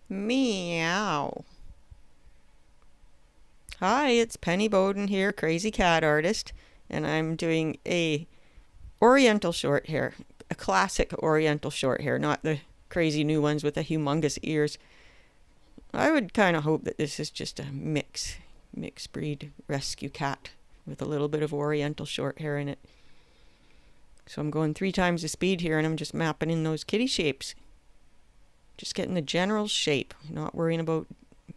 Meow. Hi, it's Penny Bowden here, Crazy Cat Artist, and I'm doing a Oriental short hair, a classic Oriental short hair, not the crazy new ones with the humongous ears. I would kind of hope that this is just a mixed breed rescue cat with a little bit of Oriental short hair in it. So I'm going 3 times the speed here, and I'm just mapping in those kitty shapes. Just getting the general shape, not worrying about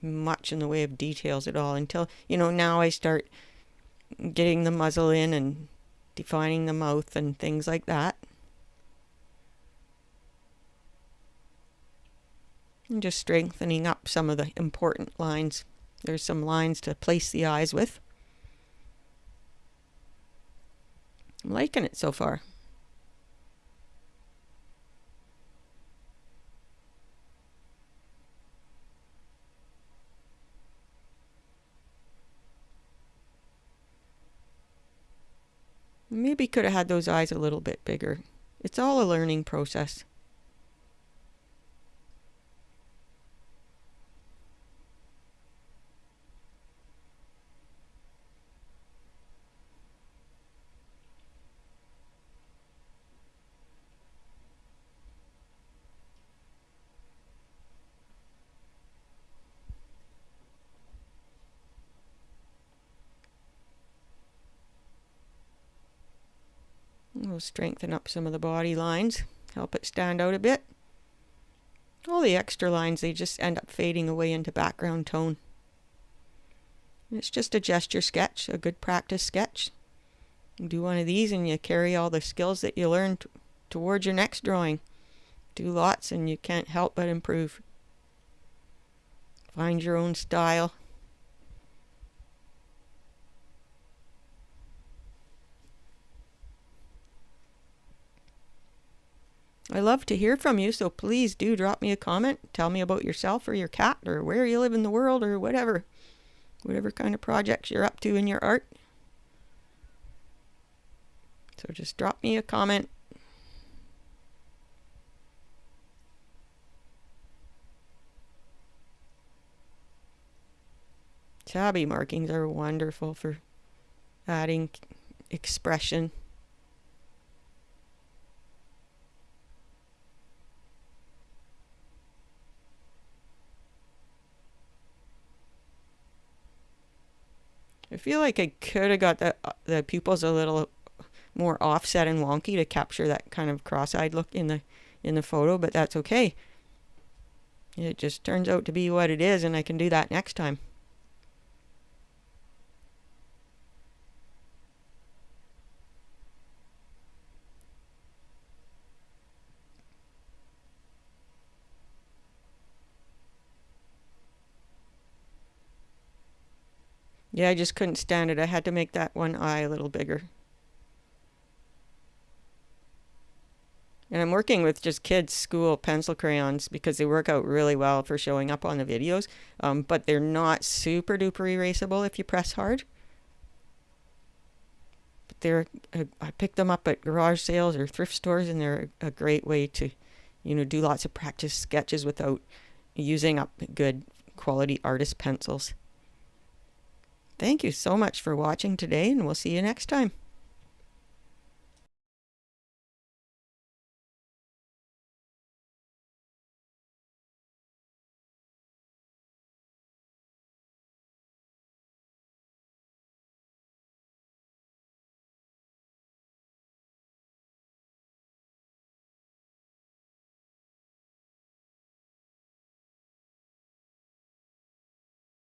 much in the way of details at all until, now I start getting the muzzle in and defining the mouth and things like that. And just strengthening up some of the important lines. There's some lines to place the eyes with. I'm liking it so far. Maybe could have had those eyes a little bit bigger. It's all a learning process. We'll strengthen up some of the body lines, help it stand out a bit. All the extra lines, they just end up fading away into background tone. It's just a gesture sketch, a good practice sketch. You do one of these and you carry all the skills that you learned towards your next drawing. Do lots and you can't help but improve. Find your own style. I love to hear from you, so please do drop me a comment. Tell me about yourself or your cat or where you live in the world or whatever. Whatever kind of projects you're up to in your art. So just drop me a comment. Tabby markings are wonderful for adding expression. I feel like I could have got the pupils a little more offset and wonky to capture that kind of cross-eyed look in the photo, but that's okay. It just turns out to be what it is, and I can do that next time. Yeah, I just couldn't stand it. I had to make that one eye a little bigger. And I'm working with just kids' school pencil crayons because they work out really well for showing up on the videos. But they're not super duper erasable if you press hard. But I picked them up at garage sales or thrift stores, and they're a great way to, do lots of practice sketches without using up good quality artist pencils. Thank you so much for watching today, and we'll see you next time.